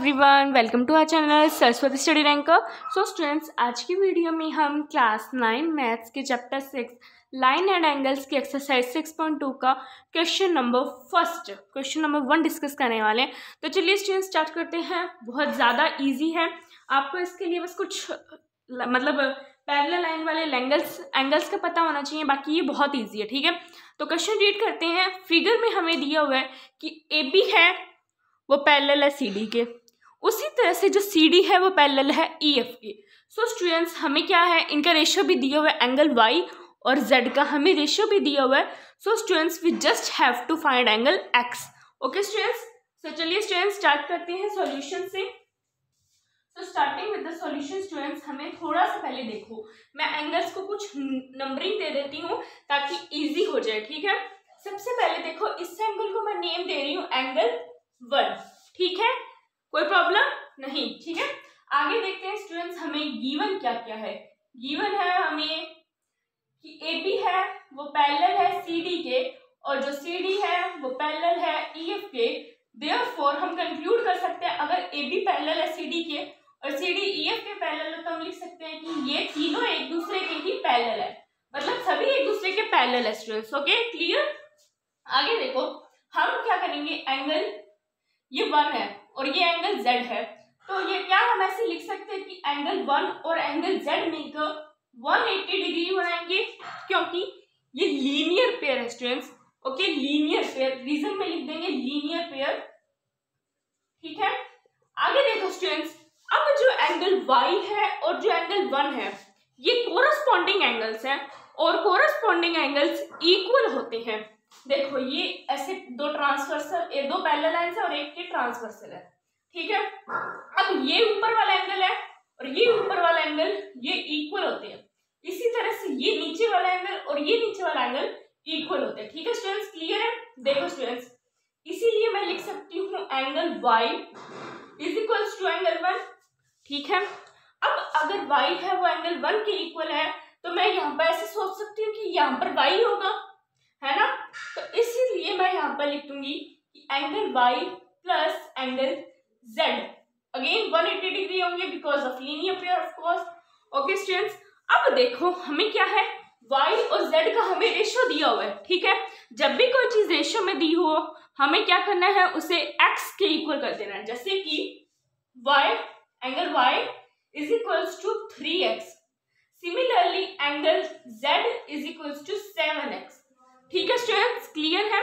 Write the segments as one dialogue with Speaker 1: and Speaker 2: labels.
Speaker 1: Everyone, welcome to our channel Saraswati study ranker. So students, आज की वीडियो में हम क्लास 9 मैथ्स के चैप्टर 6 लाइन एंड एंगल्स की एक्सरसाइज 6.2 का क्वेश्चन नंबर 1 डिस्कस करने वाले हैं। तो चलिए स्टूडेंट्स स्टार्ट करते हैं। बहुत ज़्यादा इजी है, आपको इसके लिए बस कुछ पैरेलल लाइन वाले एंगल्स का पता होना चाहिए, बाकी ये बहुत ईजी है। ठीक है, तो क्वेश्चन रीड करते हैं। फिगर में हमें दिया हुआ है कि ए बी है वो पैरेलल है सी डी के, उसी तरह से जो सी डी है वो पैरेलल है ई एफ के। सो स्टूडेंट्स, हमें क्या है, इनका रेशियो भी दिया हुआ है, एंगल वाई और जेड का हमें रेशियो भी दिया हुआ है। So students, we just have to find angle x. Okay students, तो चलिए स्टूडेंट्स स्टार्ट करते हैं सॉल्यूशन से। तो starting with the solution students, हमें थोड़ा सा पहले देखो, मैं एंगल्स को कुछ नंबरिंग दे देती हूँ ताकि इजी हो जाए। ठीक है, सबसे पहले देखो, इस एंगल को मैं नेम दे रही हूँ एंगल 1। ठीक है, कोई प्रॉब्लम नहीं। ठीक है, आगे देखते हैं स्टूडेंट्स, हमें गिवन क्या क्या है। गिवन है हमें कि ए बी है वो पैरेलल है सी डी के, और जो सी डी है वो पैरेलल है ई एफ के। देयरफॉर हम कंक्लूड कर सकते हैं, अगर ए बी पैरेलल है सी डी के और सी डी ई एफ के पैरेलल है, तो हम लिख सकते हैं कि ये तीनों एक दूसरे के ही पैरेलल है, मतलब सभी एक दूसरे के पैरेलल है स्टूडेंट्स। Okay, clear. आगे देखो, हम क्या करेंगे, एंगल ये 1 है और ये एंगल z है, तो ये क्या हम ऐसे लिख सकते हैं कि एंगल 1 और एंगल z मिलकर 180 डिग्री बनाएंगे, क्योंकि ये लीनियर पेयर है students. Okay, linear pair, reason में लिख देंगे लीनियर पेयर। ठीक है, आगे देखो स्टूडेंट्स, अब जो एंगल y है और जो एंगल 1 है ये कोरस्पॉन्डिंग एंगल्स हैं, और कोरस्पॉन्डिंग एंगल्स इक्वल होते हैं। देखो, ये ऐसे दो पैरेलल लाइंस है और एक के ट्रांसवर्सल है। ठीक है, अब ये ऊपर वाला एंगल है और ये ऊपर वाला एंगल, ये इक्वल होते हैं। इसी तरह से ये नीचे वाला एंगल और ये नीचे वाला एंगल इक्वल होते हैं। ठीक है स्टूडेंट्स, क्लियर है। देखो स्टूडेंट्स, इसीलिए मैं लिख सकती हूँ angle y is equals to angle 1। ठीक है, अब अगर y है वो एंगल 1 के इक्वल है, तो मैं यहाँ पर ऐसे सोच सकती हूँ कि यहाँ पर y होगा, है ना। तो इसीलिए मैं यहाँ पर लिख दूंगी कि angle y plus angle z again 180 degree होंगे because of linear pair of course. Okay students, अब देखो हमें क्या है, y और z का हमें रेशियो दिया हुआ है। ठीक है, जब भी कोई चीज रेशियो में दी हो, हमें क्या करना है, उसे x के इक्वल कर देना है। जैसे कि angle y is equals to 3x, similarly angle z is equals to 7x। ठीक है स्टूडेंट्स, क्लियर है।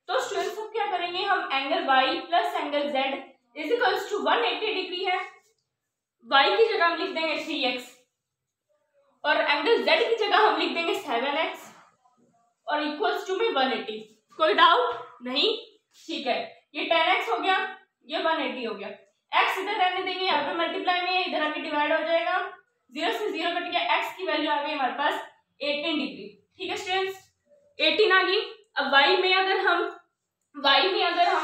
Speaker 1: तो स्टूडेंट्स अब क्या करेंगे, हम angle y plus angle z is equals to 180 degree है, y की जगह हम लिख देंगे 3x और एंगल z की जगह हम लिख देंगे 7x और इक्वल्स टू में 180। कोई डाउट नहीं। ठीक है, ये 10x हो गया, ये 180 हो गया। x इधर रहने देंगे, यहाँ पे मल्टीप्लाई में इधर आके डिवाइड हो जाएगा, 0 से 0 कट गया, x की वैल्यू आ गई हमारे पास 18 डिग्री। ठीक है स्टूडेंट्स, 18 आ गई। अब y में अगर हम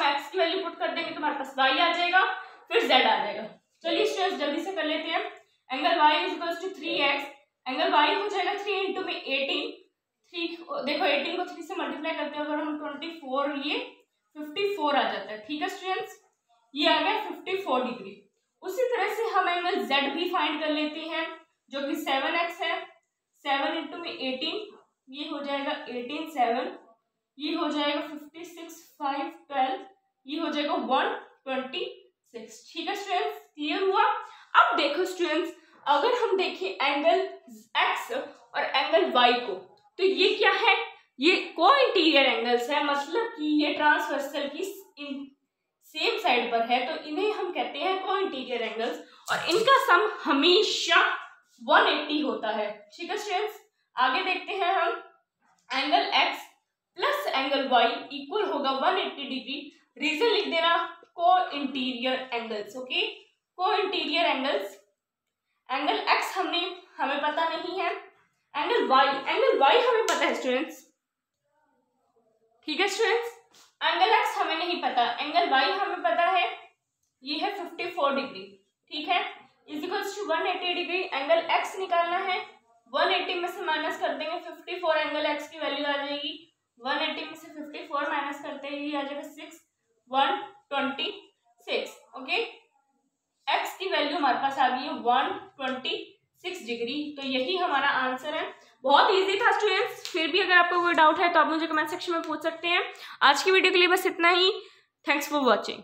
Speaker 1: x की वैल्यू पुट कर देंगे तो हमारे पास y आ जाएगा, फिर z आ जाएगा। चलिए स्टूडेंट्स जल्दी से कर लेते हैं। Angle y is equals to 3x, angle y हो जाएगा 3 इंटू में 18। 3 देखो 18 को 3 से मल्टीप्लाई करते हैं अगर हम 24, ये 54 आ जाता है। ठीक है स्टूडेंट्स, ये आ गया 54 डिग्री। उसी तरह से हम एंगल z भी फाइंड कर लेते हैं, जो कि 7x है। 7 इंटू में 18, ये हो जाएगा 18 7, ये हो जाएगा 56 5 12, ये हो जाएगा 126। ठीक है स्टूडेंट्स, क्लियर हुआ। अब देखो स्टूडेंट्स, अगर हम देखें एंगल x और एंगल y को, तो ये क्या है, ये को इंटीरियर एंगल्स है, मतलब कि ये ट्रांसवर्सल की सेम साइड पर है, तो इन्हें हम कहते हैं को इंटीरियर एंगल्स, और इनका सम हमेशा 180 होता है। ठीक है स्टूडेंट्स, आगे देखते हैं हम, angle x plus angle y equal होगा 180 डिग्री। रीजन लिख देना, को इंटीरियर एंगल्स। ओके, को इंटीरियर एंगल्स। एंगल x हमें पता नहीं है, एंगल y हमें पता है स्टूडेंट्स। ठीक है स्टूडेंट्स, एंगल x हमें नहीं पता, एंगल y हमें पता है, ये है 54 डिग्री। ठीक है, is equals to 180 degree. Angle x निकालना है, 180 में से माइनस कर देंगे 54, एंगल x की वैल्यू आ जाएगी 180 में से 54 माइनस करते ही आ जाएगा 6 126। ओके, हमारे पास आ गई है 126 डिग्री। तो यही हमारा आंसर है। बहुत इजी था स्टूडेंट्स, फिर भी अगर आपको कोई डाउट है तो आप मुझे कमेंट सेक्शन में पूछ सकते हैं। आज की वीडियो के लिए बस इतना ही। Thanks for watching.